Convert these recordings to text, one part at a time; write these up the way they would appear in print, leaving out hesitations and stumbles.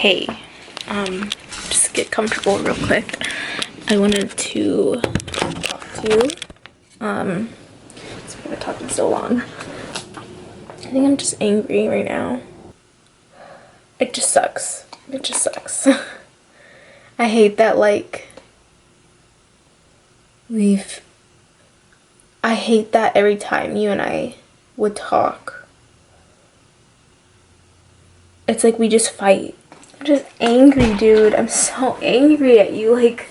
Hey, just get comfortable real quick. I wanted to talk to you. It's been talking so long. I think I'm just angry right now. It just sucks. It just sucks. I hate that, like, I hate that every time you and I would talk, it's like we just fight. I'm just angry, dude. I'm so angry at you. Like,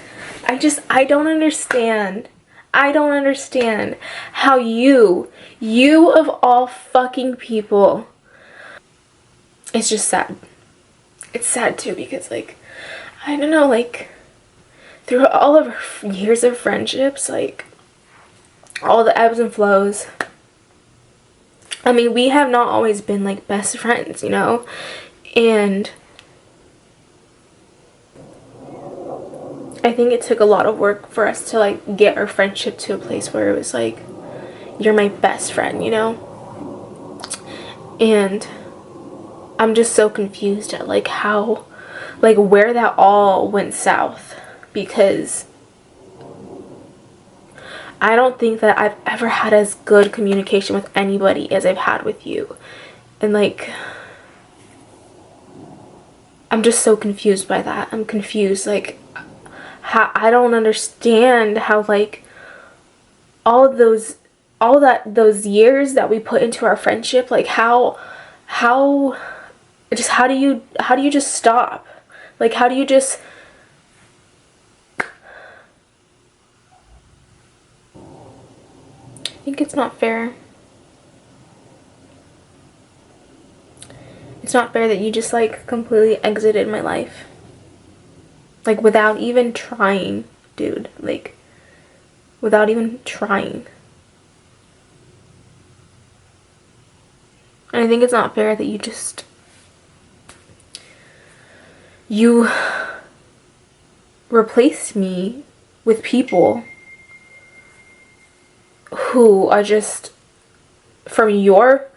I don't understand. I don't understand how you of all fucking people, it's just sad. It's sad too because, like, I don't know, like, through all of our years of friendships, like, all the ebbs and flows, I mean, we have not always been, like, best friends, you know? And I think it took a lot of work for us to, like, get our friendship to a place where it was like, you're my best friend, you know? And I'm just so confused at, like, how, like, where that all went south, because I don't think that I've ever had as good communication with anybody as I've had with you. And, like, I'm just so confused by that. I'm confused, like, how I don't understand how, like, those years that we put into our friendship, like, how do you just stop? Like, how do you just, I think it's not fair. It's not fair that you just, like, completely exited my life. Like, without even trying, dude. Like, without even trying. And I think it's not fair that you replaced me with people who are just, from your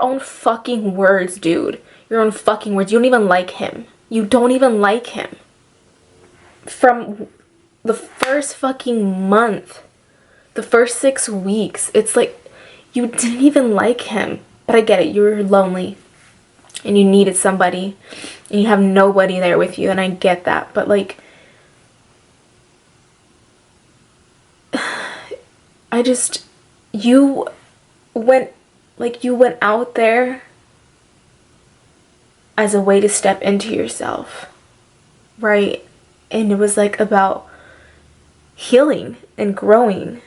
own fucking words, dude. Your own fucking words. You don't even like him. You don't even like him. From the first fucking month, the first 6 weeks, it's like you didn't even like him. But I get it. You were lonely and you needed somebody and you have nobody there with you, and I get that. But, like, you went out there as a way to step into yourself, right? And it was, like, about healing and growing,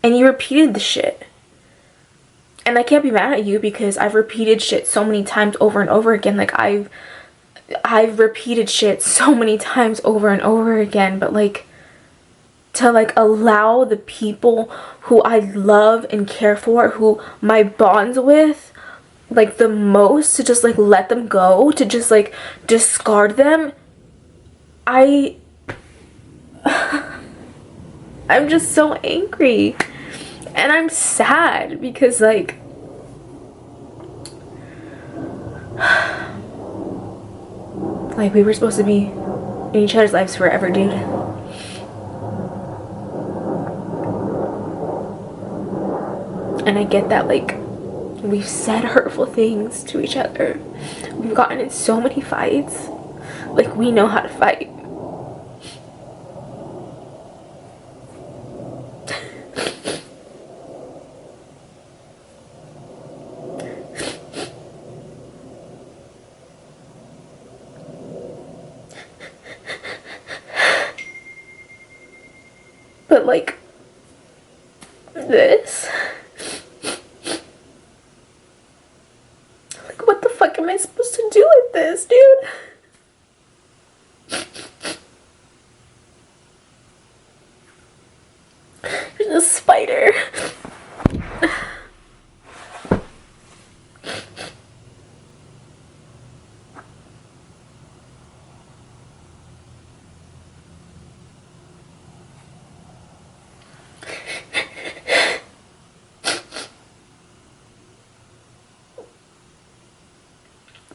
and you repeated the shit. And I can't be mad at you because I've repeated shit so many times over and over again. Like, I've repeated shit so many times over and over again, but, like, to, like, allow the people who I love and care for, who my bonds with, like, the most, to just, like, let them go, to just, like, discard them. I'm just so angry. And I'm sad because, like, we were supposed to be in each other's lives forever, dude. And I get that, like, we've said hurtful things to each other. We've gotten in so many fights. Like, we know how to fight. But, like, this, like, what the fuck am I supposed to do with this, dude? There's a spider.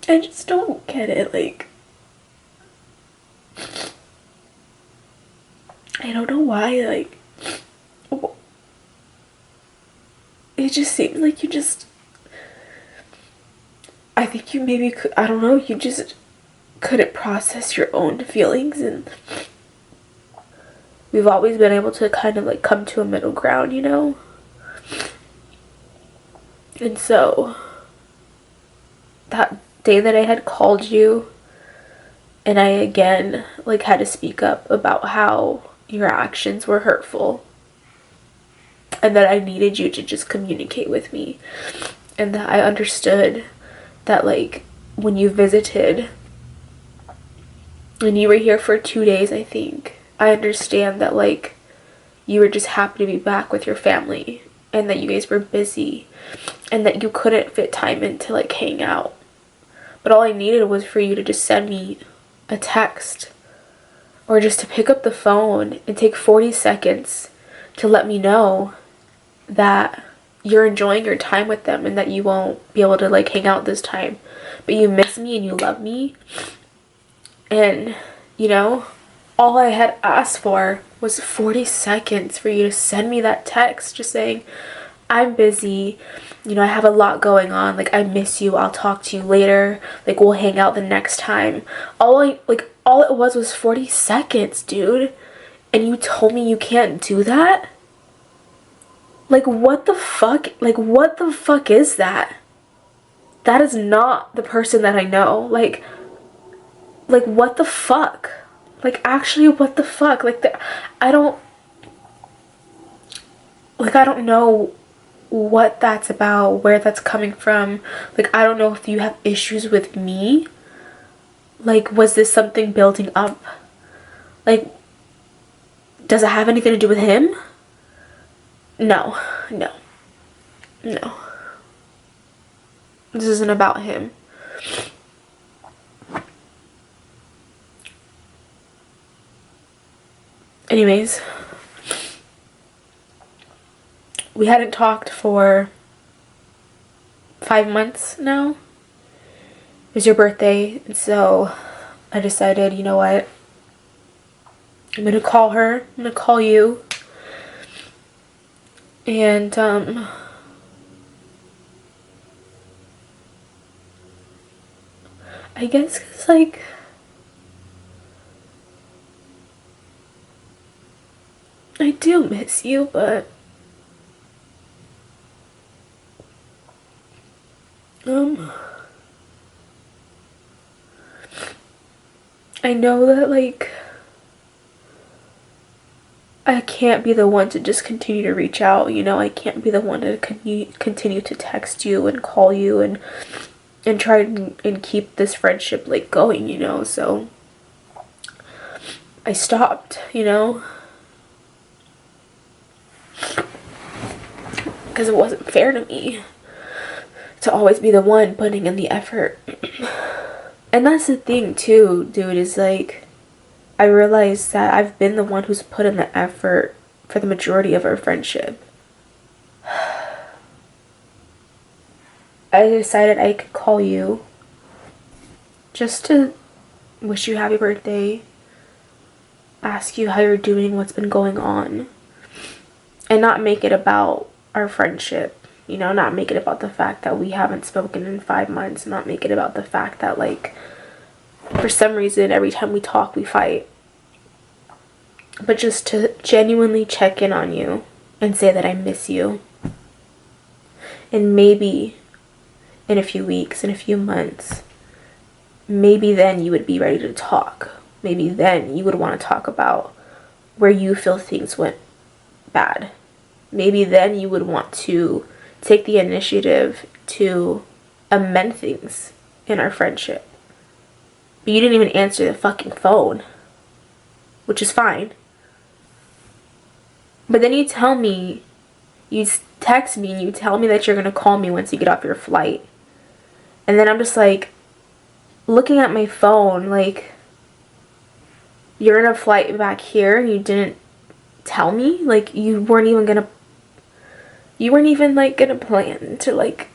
I just don't get it. Like, I don't know why, like, it just seems like you just, I think you maybe could, I don't know, you just couldn't process your own feelings, and we've always been able to kind of like come to a middle ground, you know? And so, that day that I had called you, and I again, like, had to speak up about how your actions were hurtful, and that I needed you to just communicate with me, and that I understood that, like, when you visited, and you were here for 2 days, I think, I understand that, like, you were just happy to be back with your family, and that you guys were busy, and that you couldn't fit time in to, like, hang out. But all I needed was for you to just send me a text, or just to pick up the phone and take 40 seconds to let me know that you're enjoying your time with them, and that you won't be able to, like, hang out this time, but you miss me and you love me. And, you know, all I had asked for was 40 seconds for you to send me that text just saying, I'm busy, you know, I have a lot going on, like, I miss you, I'll talk to you later, like, we'll hang out the next time. All it was 40 seconds, dude. And you told me you can't do that? Like, what the fuck? Like, what the fuck is that? That is not the person that I know. Like, what the fuck? Like, actually, what the fuck? Like, I don't know what that's about, where that's coming from. Like, I don't know if you have issues with me. Like, was this something building up? Like, does it have anything to do with him? No. This isn't about him. Anyways, we hadn't talked for 5 months now. It was your birthday, and so I decided, you know what? I'm gonna call her. I'm gonna call you. And, I guess 'cause, like, I do miss you, but, I know that, like, I can't be the one to just continue to reach out, you know? I can't be the one to continue to text you and call you and try and keep this friendship, like, going, you know? So I stopped, you know? Because it wasn't fair to me to always be the one putting in the effort. And that's the thing too, dude, is like, I realized that I've been the one who's put in the effort for the majority of our friendship. I decided I could call you just to wish you happy birthday, ask you how you're doing, what's been going on, and not make it about our friendship. You know, not make it about the fact that we haven't spoken in 5 months, not make it about the fact that, like, for some reason every time we talk we fight. But just to genuinely check in on you and say that I miss you. And maybe in a few weeks, in a few months, maybe then you would be ready to talk. Maybe then you would want to talk about where you feel things went bad. Maybe then you would want to take the initiative to amend things in our friendship. But you didn't even answer the fucking phone, which is fine. But then you tell me, you text me and you tell me that you're going to call me once you get off your flight. And then I'm just like, looking at my phone, like, you're in a flight back here and you didn't tell me? Like, you weren't even, like, gonna plan to, like,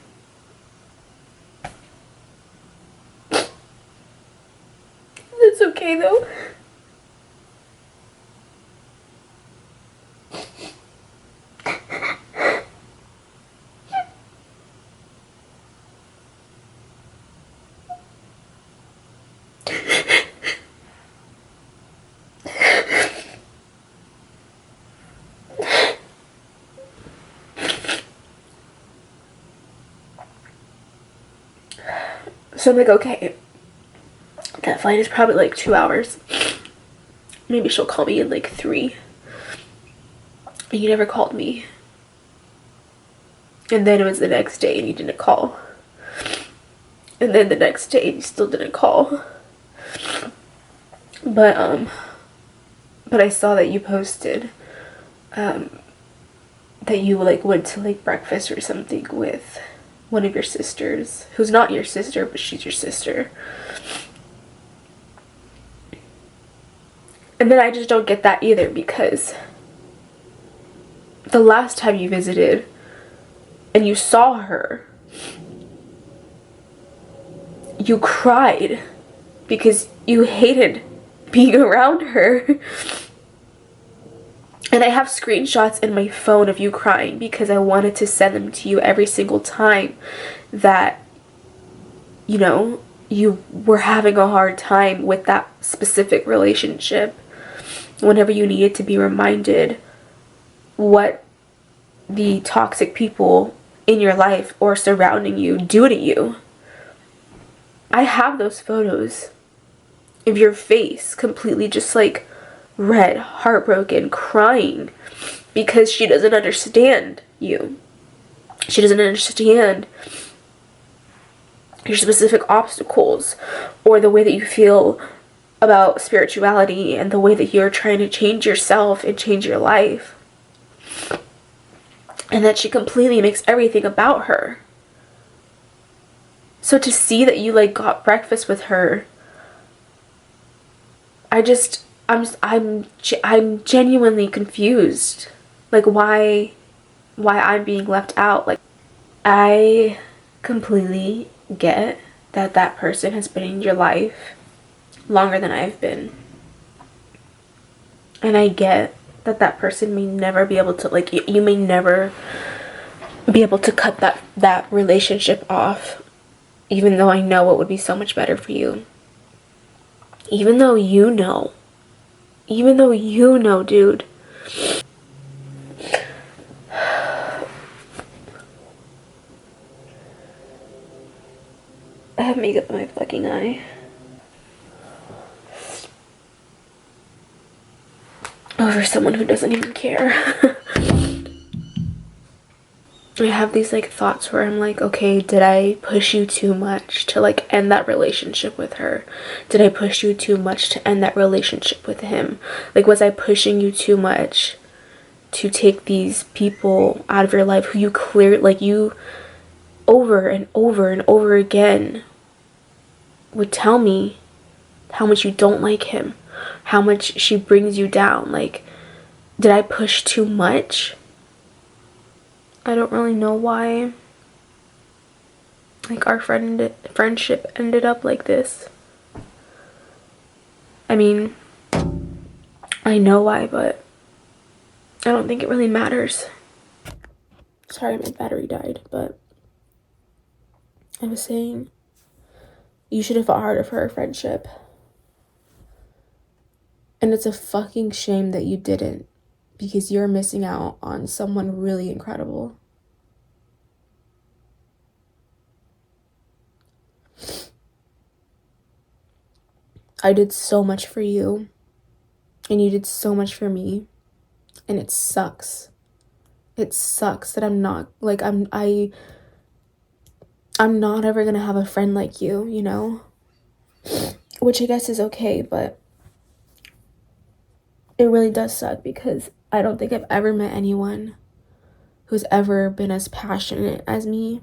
okay though? So I'm like, okay, that flight is probably like 2 hours. Maybe she'll call me in like 3. And you never called me. And then it was the next day and you didn't call. And then the next day you still didn't call. But I saw that you posted that you like went to like breakfast or something with one of your sisters, who's not your sister, but she's your sister. And then I just don't get that either, because the last time you visited and you saw her, you cried because you hated being around her. And I have screenshots in my phone of you crying because I wanted to send them to you every single time that, you know, you were having a hard time with that specific relationship. Whenever you needed to be reminded what the toxic people in your life or surrounding you do to you. I have those photos of your face completely just like red, heartbroken, crying because she doesn't understand you. She doesn't understand your specific obstacles or the way that you feel about spirituality and the way that you're trying to change yourself and change your life. And that she completely makes everything about her. So to see that you like got breakfast with her, I'm genuinely confused. Like why I'm being left out. Like I completely get that that person has been in your life longer than I've been. And I get that that person may never be able to, like, you may never be able to cut that relationship off, even though I know it would be so much better for you. Even though you know, dude. I have makeup in my fucking eye. Over someone who doesn't even care. I have these like thoughts where I'm like, okay, did I push you too much to like end that relationship with her? Did I push you too much to end that relationship with him? Like, was I pushing you too much to take these people out of your life who you clear, like you over and over and over again would tell me how much you don't like him, how much she brings you down? Like, did I push too much? I don't really know why, like, our friendship ended up like this. I mean, I know why, but I don't think it really matters. Sorry, my battery died, but I was saying you should have fought harder for our friendship. And it's a fucking shame that you didn't, because you're missing out on someone really incredible. I did so much for you, and you did so much for me, and it sucks. It sucks that I'm not, like, I'm not ever gonna have a friend like you, you know? Which I guess is okay, but it really does suck because I don't think I've ever met anyone who's ever been as passionate as me,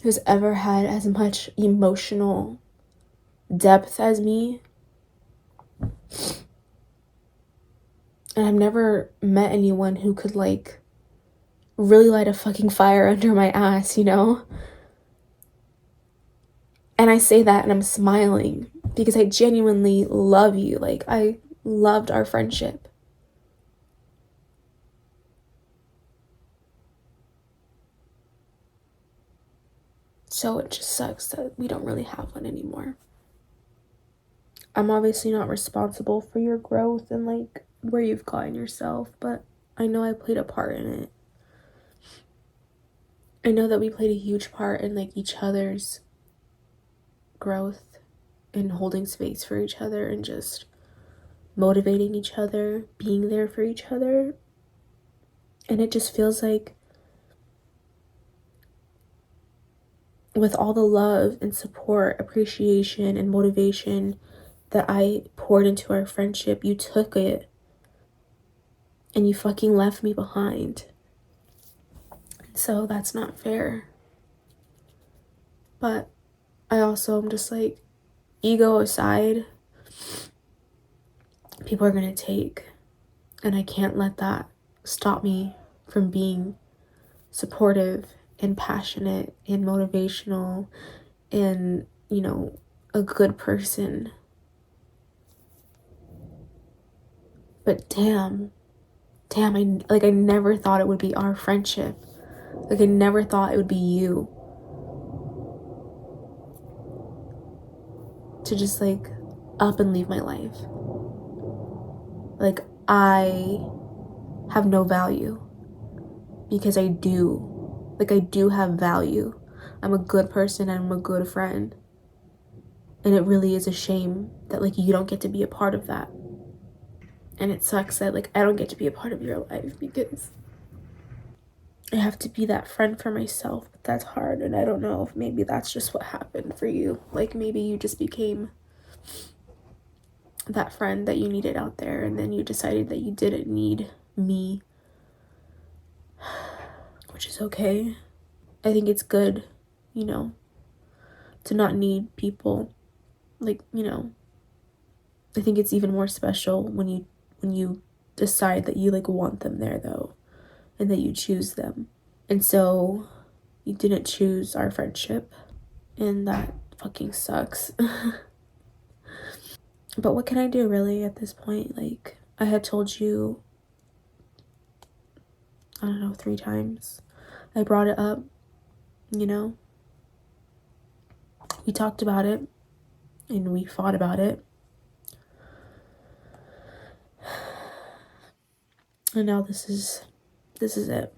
who's ever had as much emotional depth as me. And I've never met anyone who could, like, really light a fucking fire under my ass, you know? And I say that and I'm smiling because I genuinely love you. Like, I loved our friendship. So it just sucks that we don't really have one anymore. I'm obviously not responsible for your growth and like where you've gotten yourself, but I know I played a part in it. I know that we played a huge part in like each other's growth and holding space for each other and just motivating each other, being there for each other. And it just feels like with all the love and support, appreciation and motivation that I poured into our friendship, you took it and you fucking left me behind. So that's not fair. But I also am just like, ego aside, people are gonna take, and I can't let that stop me from being supportive and passionate and motivational and, you know, a good person. But damn, I never thought it would be our friendship. Like, I never thought it would be you to just like up and leave my life. Like, I have no value because I do. Like, I do have value. I'm a good person and I'm a good friend. And it really is a shame that like you don't get to be a part of that. And it sucks that like I don't get to be a part of your life because I have to be that friend for myself. But that's hard, and I don't know if maybe that's just what happened for you. Like, maybe you just became that friend that you needed out there, and then you decided that you didn't need me, which is okay. I think it's good, you know, to not need people. Like, you know, I think it's even more special when you decide that you like want them there though, and that you choose them. And so you didn't choose our friendship, and that fucking sucks. But what can I do really at this point? Like, I had told you, I don't know, 3 times. I brought it up, you know. We talked about it and we fought about it. And now this is it.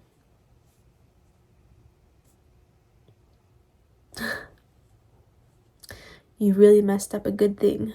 You really messed up a good thing.